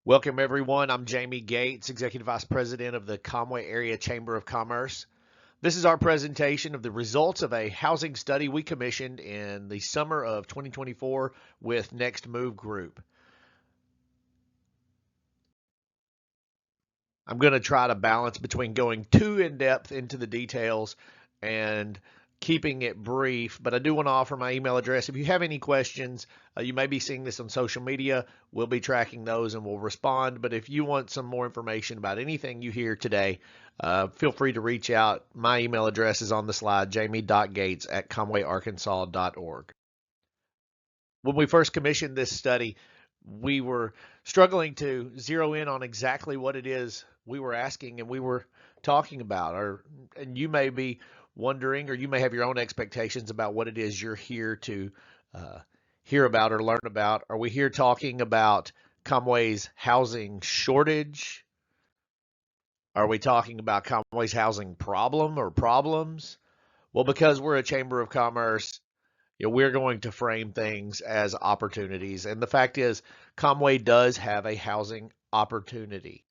Welcome, everyone. I'm Jamie Gates, Executive Vice President of the Conway Area Chamber of Commerce. This is our presentation of the results of a housing study we commissioned in the summer of 2024 with Next Move Group. I'm going to try to balance between going too in-depth into the details and keeping it brief, but I do want to offer my email address. If you have any questions, you may be seeing this on social media. We'll be tracking those and we'll respond. But if you want some more information about anything you hear today, feel free to reach out. My email address is on the slide, jamie.gates@conwayarkansas.org. When we first commissioned this study, we were struggling to zero in on exactly what it is we were asking and we were talking about. And you may be wondering, or you may have your own expectations about what it is you're here to hear about or learn about. Are we here talking about Conway's housing shortage? Are we talking about Conway's housing problem or problems? Well, because we're a chamber of commerce, we're going to frame things as opportunities. And the fact is, Conway does have a housing opportunity.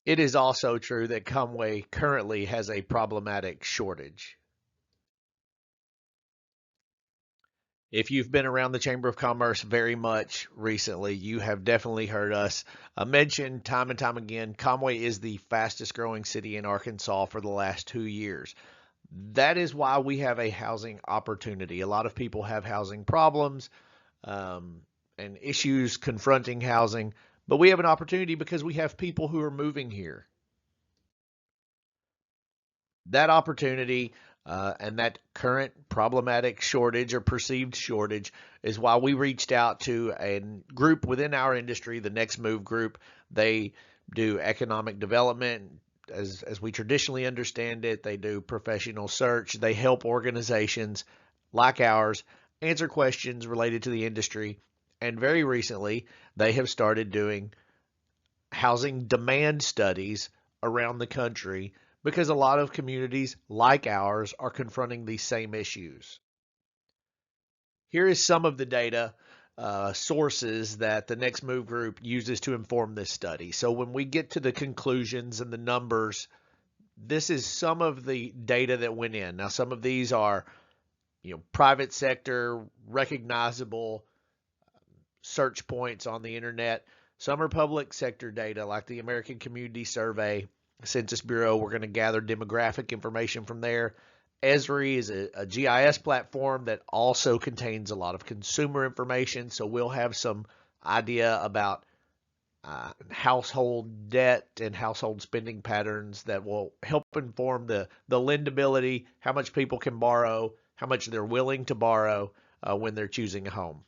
It is also true that Conway currently has a problematic shortage. If you've been around the Chamber of Commerce very much recently, you have definitely heard us mention time and time again, Conway is the fastest growing city in Arkansas for the last 2 years. That is why we have a housing opportunity. A lot of people have housing problems and issues confronting housing, but we have an opportunity because we have people who are moving here. That opportunity and that current problematic shortage or perceived shortage is why we reached out to a group within our industry, the Next Move Group. They do economic development as we traditionally understand it. They do professional search. They help organizations like ours answer questions related to the industry. And very recently, they have started doing housing demand studies around the country because a lot of communities like ours are confronting these same issues. Here is some of the data sources that the Next Move Group uses to inform this study. So when we get to the conclusions and the numbers, this is some of the data that went in. Now, some of these are, private sector, recognizable search points on the internet. Some are public sector data like the American Community Survey, Census Bureau. We're going to gather demographic information from there. Esri is a GIS platform that also contains a lot of consumer information, so we'll have some idea about household debt and household spending patterns that will help inform the lendability, how much people can borrow, how much they're willing to borrow when they're choosing a home.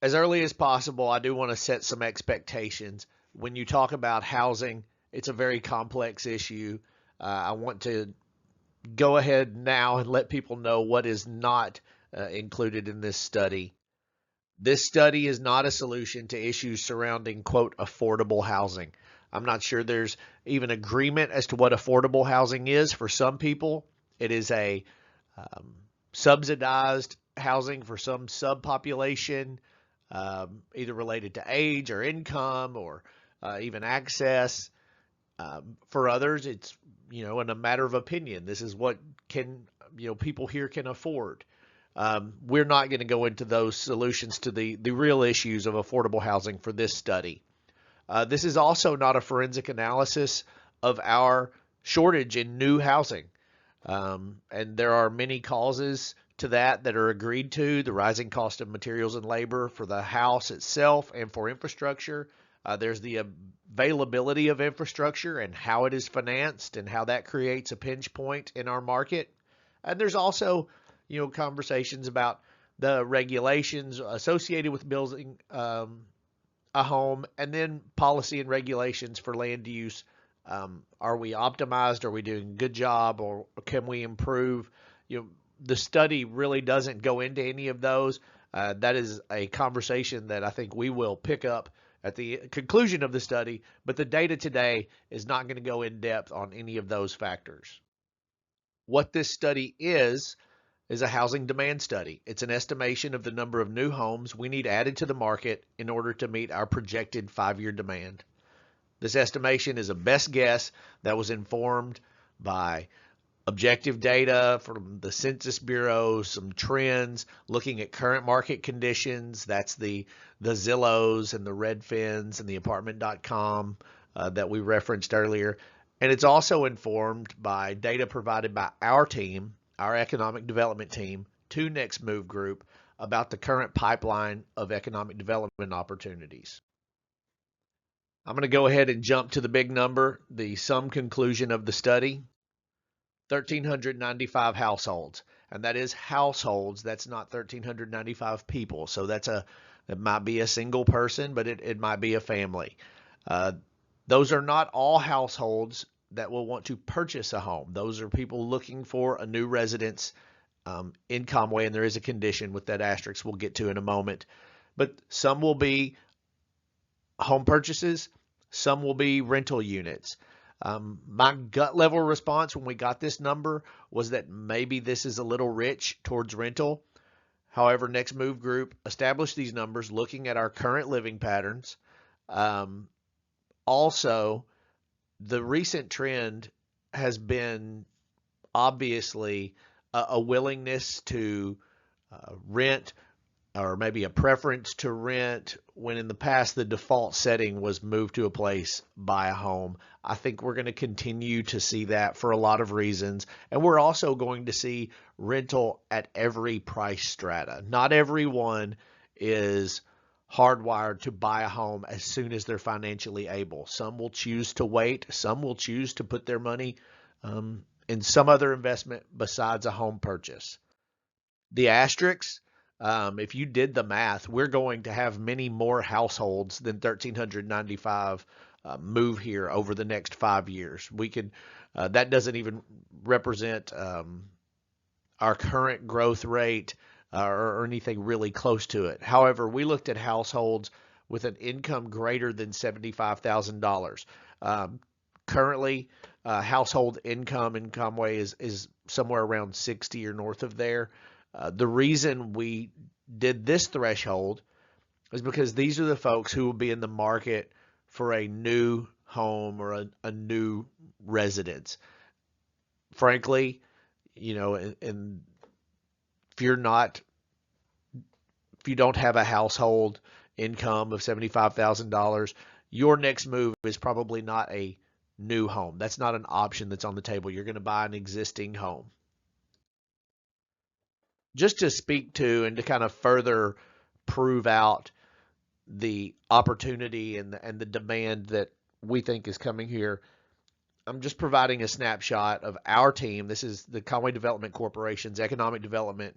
As early as possible, I do want to set some expectations. When you talk about housing, it's a very complex issue. I want to go ahead now and let people know what is not included in this study. This study is not a solution to issues surrounding, quote, affordable housing. I'm not sure there's even agreement as to what affordable housing is. For some people, it is a subsidized housing for some subpopulation, either related to age or income or even access. For others, it's, in a matter of opinion. This is what people here can afford. We're not going to go into those solutions to the real issues of affordable housing for this study. This is also not a forensic analysis of our shortage in new housing. And there are many causes to that are agreed to: the rising cost of materials and labor for the house itself and for infrastructure. There's the availability of infrastructure and how it is financed and how that creates a pinch point in our market. And there's also, conversations about the regulations associated with building a home, and then policy and regulations for land use. Are we optimized? Are we doing a good job, or can we improve? The study really doesn't go into any of those. That is a conversation that I think we will pick up at the conclusion of the study, but the data today is not going to go in depth on any of those factors. What this study is is a housing demand study. It's an estimation of the number of new homes we need added to the market in order to meet our projected 5-year demand. This estimation is a best guess that was informed by objective data from the Census Bureau, some trends, looking at current market conditions. That's the Zillows and the Redfins and the apartment.com that we referenced earlier. And it's also informed by data provided by our team, our economic development team, to Next Move Group about the current pipeline of economic development opportunities. I'm going to go ahead and jump to the big number, the sum conclusion of the study. 1,395 households, and that is households. That's not 1,395 people. So that might be a single person, but it might be a family. Those are not all households that will want to purchase a home. Those are people looking for a new residence in Conway, and there is a condition with that asterisk we'll get to in a moment. But some will be home purchases, some will be rental units. My gut level response when we got this number was that maybe this is a little rich towards rental. However, Next Move Group established these numbers looking at our current living patterns. Also, the recent trend has been obviously a willingness to rent, or maybe a preference to rent, when in the past the default setting was move to a place, buy a home. I think we're going to continue to see that for a lot of reasons. And we're also going to see rental at every price strata. Not everyone is hardwired to buy a home as soon as they're financially able. Some will choose to wait. Some will choose to put their money in some other investment besides a home purchase. The asterisks, if you did the math, we're going to have many more households than 1,395 move here over the next 5 years. We could, that doesn't even represent our current growth rate or anything really close to it. However, we looked at households with an income greater than $75,000. Currently, household income in Conway is somewhere around 60 or north of there. The reason we did this threshold is because these are the folks who will be in the market for a new home or a new residence. Frankly, you know, and if you don't have a household income of $75,000, your next move is probably not a new home. That's not an option that's on the table. You're going to buy an existing home. Just to speak to and to kind of further prove out the opportunity and the demand that we think is coming here, I'm just providing a snapshot of our team. This is the Conway Development Corporation's economic development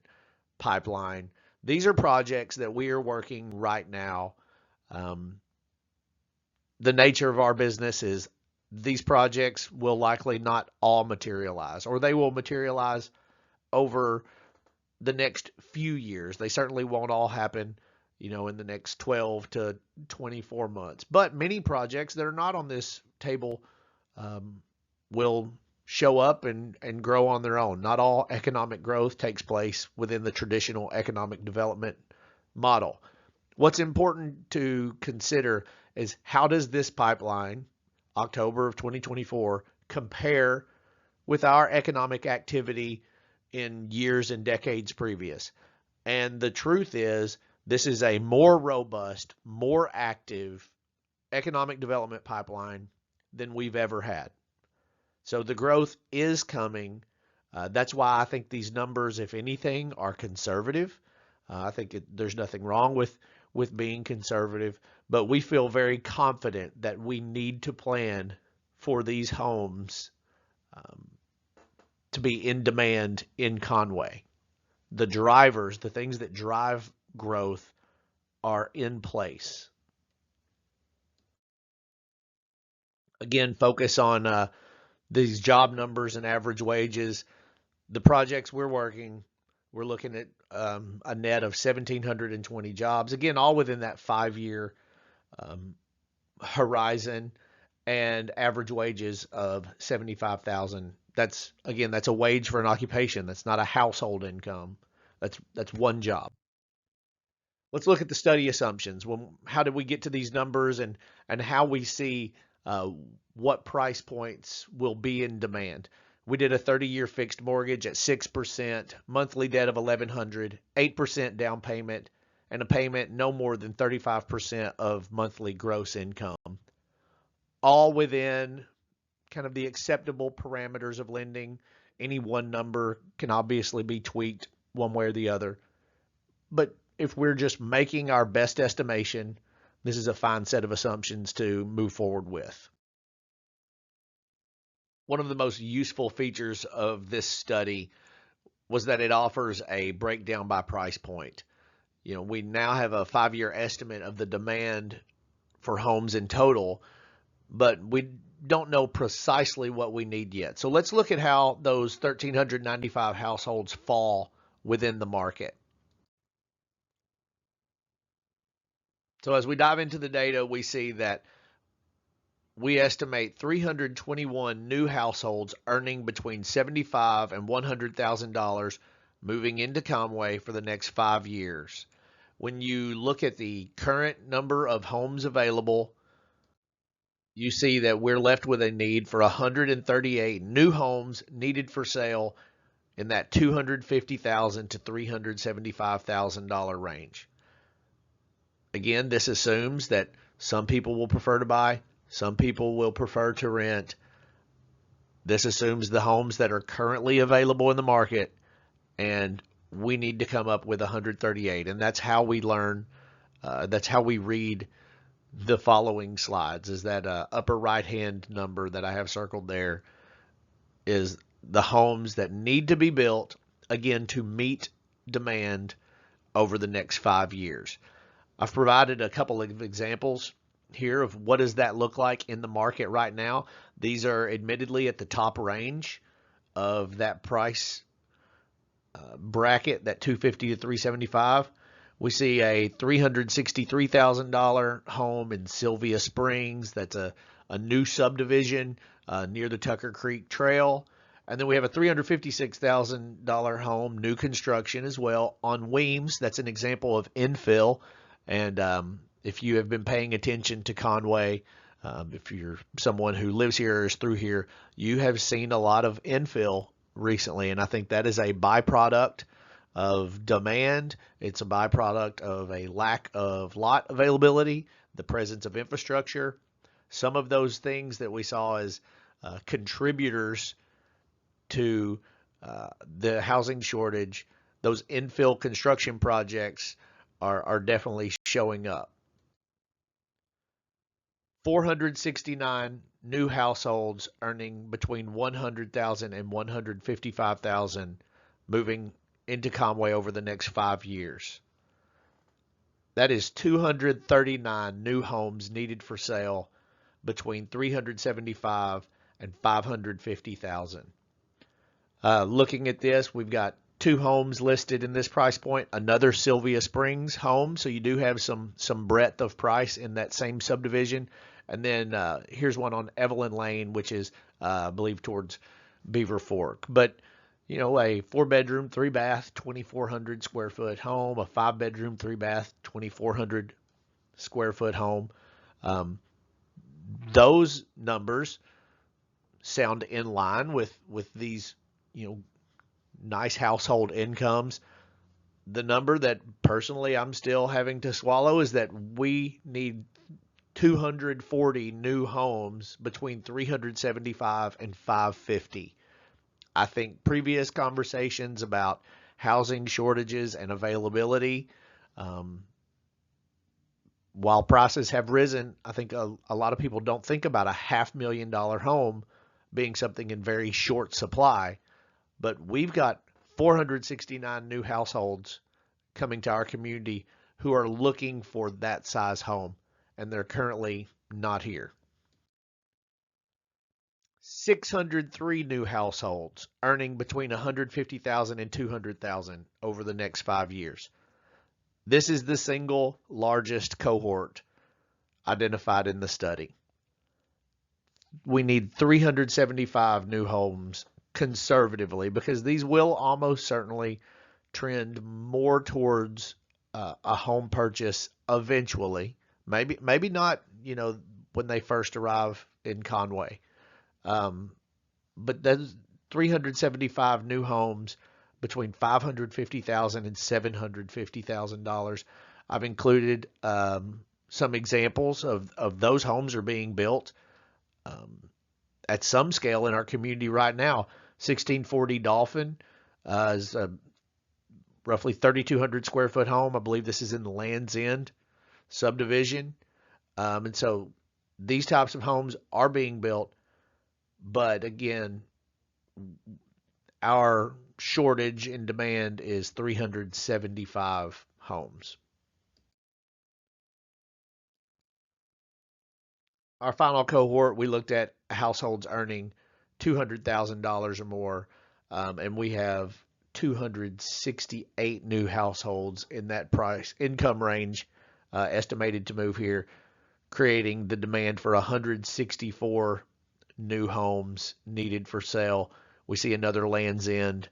pipeline. These are projects that we are working right now. The nature of our business is these projects will likely not all materialize, or they will materialize over the next few years. They certainly won't all happen, you know, in the next 12 to 24 months. But many projects that are not on this table will show up and grow on their own. Not all economic growth takes place within the traditional economic development model. What's important to consider is, how does this pipeline, October of 2024, compare with our economic activity in years and decades previous? And the truth is, this is a more robust, more active economic development pipeline than we've ever had. So the growth is coming. That's why I think these numbers, if anything, are conservative. I think there's nothing wrong with being conservative, but we feel very confident that we need to plan for these homes to be in demand in Conway. The drivers, the things that drive growth, are in place. Again, focus on these job numbers and average wages. The projects we're working, we're looking at a net of 1,720 jobs. Again, all within that 5-year horizon, and average wages of $75,000 That's a wage for an occupation. That's not a household income. That's one job. Let's look at the study assumptions. How did we get to these numbers, and how we see uh, what price points will be in demand? We did a 30-year fixed mortgage at 6%, monthly debt of 1,100, 8% down payment, and a payment no more than 35% of monthly gross income. All within kind of the acceptable parameters of lending. Any one number can obviously be tweaked one way or the other. But if we're just making our best estimation, this is a fine set of assumptions to move forward with. One of the most useful features of this study was that it offers a breakdown by price point. We now have a 5-year estimate of the demand for homes in total, but we don't know precisely what we need yet. So let's look at how those 1,395 households fall within the market. So as we dive into the data, we see that we estimate 321 new households earning between $75,000 and $100,000 moving into Conway for the next 5 years. When you look at the current number of homes available, you see that we're left with a need for 138 new homes needed for sale in that $250,000 to $375,000 range. Again, this assumes that some people will prefer to buy, some people will prefer to rent. This assumes the homes that are currently available in the market, and we need to come up with 138. And that's how we learn, that's how we read the following slides. Is that upper right-hand number that I have circled there is the homes that need to be built, again, to meet demand over the next 5 years. I've provided a couple of examples here of what does that look like in the market right now. These are admittedly at the top range of that price bracket, that 250 to 375. We see a $363,000 home in Sylvia Springs. That's a new subdivision near the Tucker Creek Trail. And then we have a $356,000 home, new construction as well, on Weems. That's an example of infill. And if you have been paying attention to Conway, if you're someone who lives here or is through here, you have seen a lot of infill recently. And I think that is a byproduct of demand. It's a byproduct of a lack of lot availability, the presence of infrastructure. Some of those things that we saw as contributors to the housing shortage, those infill construction projects are definitely showing up. 469 new households earning between $100,000 and $155,000 moving into Conway over the next 5 years. That is 239 new homes needed for sale between $375,000 and $550,000. Looking at this, we've got 2 homes listed in this price point, another Sylvia Springs home, so you do have some breadth of price in that same subdivision. And then here's one on Evelyn Lane, which is, I believe, towards Beaver Fork. But, a 4-bedroom, 3-bath, 2,400 square foot home, a 5-bedroom, 3-bath, 2,400 square foot home. Those numbers sound in line with these, nice household incomes. The number that personally I'm still having to swallow is that we need 240 new homes between 375 and 550. I think previous conversations about housing shortages and availability, while prices have risen, I think a lot of people don't think about a $500,000 home being something in very short supply. But we've got 469 new households coming to our community who are looking for that size home, and they're currently not here. 603 new households earning between $150,000 and $200,000 over the next 5 years. This is the single largest cohort identified in the study. We need 375 new homes conservatively, because these will almost certainly trend more towards a home purchase eventually. Maybe not, when they first arrive in Conway. Um, but those 375 new homes between $550,000 and $750,000. I've included some examples of those homes are being built um, at some scale in our community right now. 1640 Dolphin is a roughly 3,200 square foot home. I believe this is in the Land's End subdivision. And so these types of homes are being built, but again, our shortage in demand is 375 homes. Our final cohort, we looked at households earning $200,000 or more, and we have 268 new households in that price income range estimated to move here, creating the demand for 164 new homes needed for sale. We see another Lands End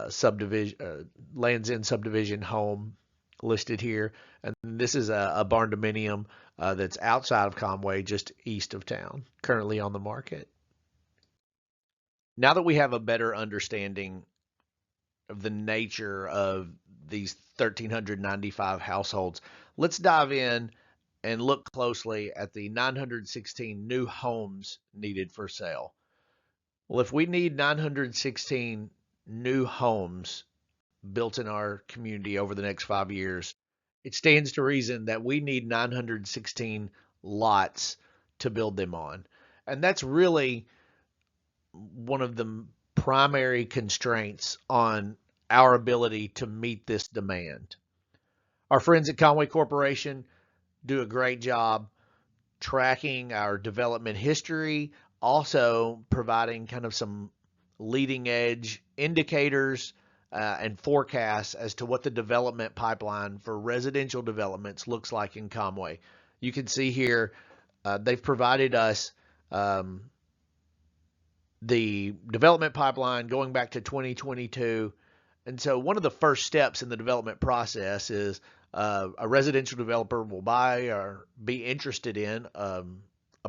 subdivision home listed here, and this is a barn dominium that's outside of Conway, just east of town, currently on the market. Now that we have a better understanding of the nature of these 1,395 households, let's dive in and look closely at the 916 new homes needed for sale. Well, if we need 916 new homes built in our community over the next 5 years, it stands to reason that we need 916 lots to build them on. And that's really one of the primary constraints on our ability to meet this demand. Our friends at Conway Corporation do a great job tracking our development history, also providing kind of some leading edge indicators and forecasts as to what the development pipeline for residential developments looks like in Conway. You can see here they've provided us the development pipeline going back to 2022. And so one of the first steps in the development process is a residential developer will buy or be interested in a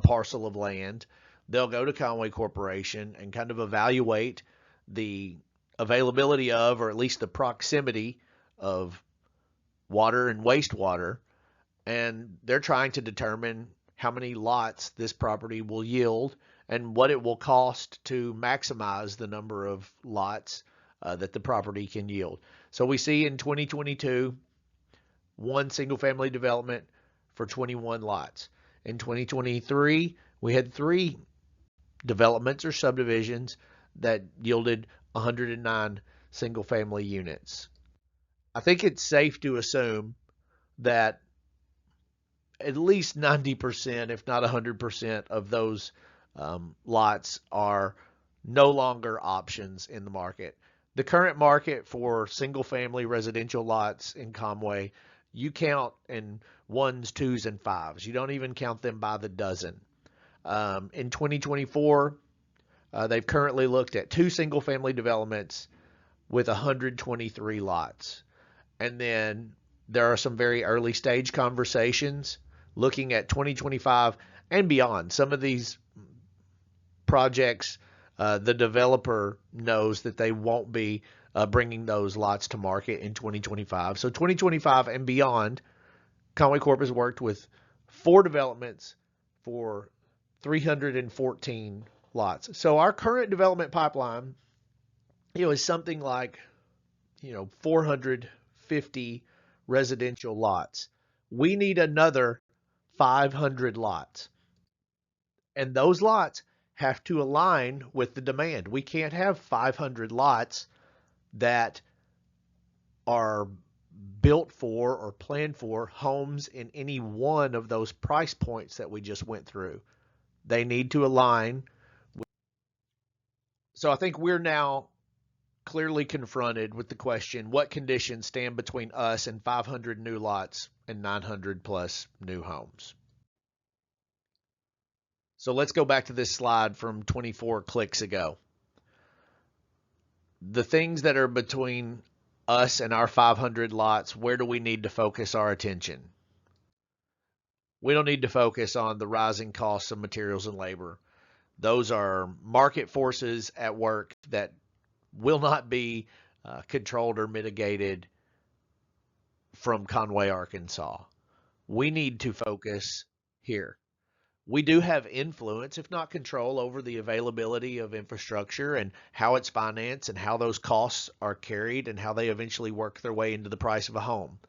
parcel of land. They'll go to Conway Corporation and kind of evaluate the availability of, or at least the proximity of, water and wastewater. And they're trying to determine how many lots this property will yield and what it will cost to maximize the number of lots that the property can yield. So we see in 2022, one single family development for 21 lots. In 2023, we had 3 developments or subdivisions that yielded 109 single family units. I think it's safe to assume that at least 90%, if not 100% of those lots are no longer options in the market. The current market for single family residential lots in Conway, you count in 1s, 2s, and 5s. You don't even count them by the dozen. In 2024, they've currently looked at 2 single family developments with 123 lots. And then there are some very early stage conversations looking at 2025 and beyond. Some of these projects, the developer knows that they won't be bringing those lots to market in 2025. So 2025 and beyond, Conway Corp has worked with 4 developments for 314 lots. So our current development pipeline, is something like, 450 residential lots. We need another 500 lots. And those lots have to align with the demand. We can't have 500 lots that are built for or planned for homes in any one of those price points that we just went through. They need to align. So I think we're now clearly confronted with the question, what conditions stand between us and 500 new lots and 900 plus new homes? So let's go back to this slide from 24 clicks ago. The things that are between us and our 500 lots, where do we need to focus our attention? We don't need to focus on the rising costs of materials and labor. Those are market forces at work that will not be controlled or mitigated from Conway, Arkansas. We need to focus here. We do have influence, if not control, over the availability of infrastructure and how it's financed and how those costs are carried and how they eventually work their way into the price of a home.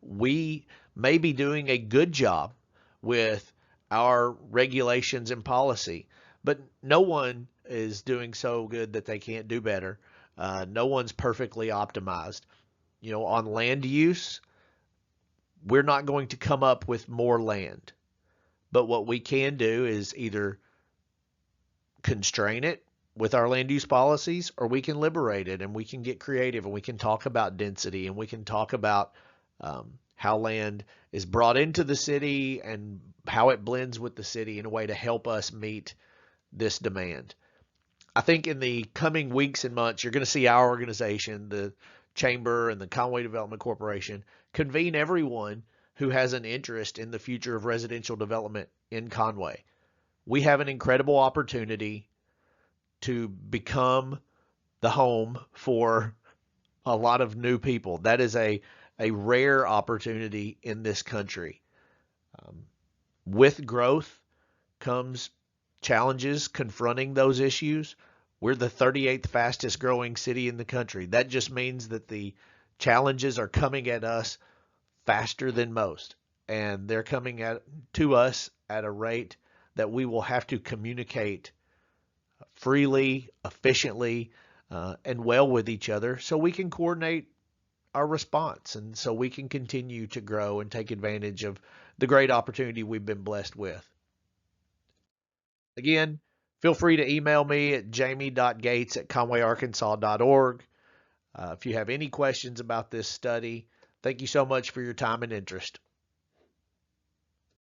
We may be doing a good job with our regulations and policy, but no one is doing so good that they can't do better. No one's perfectly optimized. On land use, we're not going to come up with more land. But what we can do is either constrain it with our land use policies, or we can liberate it and we can get creative and we can talk about density and we can talk about how land is brought into the city and how it blends with the city in a way to help us meet this demand. I think in the coming weeks and months, you're going to see our organization, the Chamber and the Conway Development Corporation, convene everyone who has an interest in the future of residential development in Conway. We have an incredible opportunity to become the home for a lot of new people. That is a rare opportunity in this country. With growth comes challenges confronting those issues. We're the 38th fastest growing city in the country. That just means that the challenges are coming at us faster than most, and they're coming to us at a rate that we will have to communicate freely, efficiently, and well with each other so we can coordinate our response and so we can continue to grow and take advantage of the great opportunity we've been blessed with. Again, feel free to email me at jamie.gates@conwayarkansas.org. If you have any questions about this study, thank you so much for your time and interest.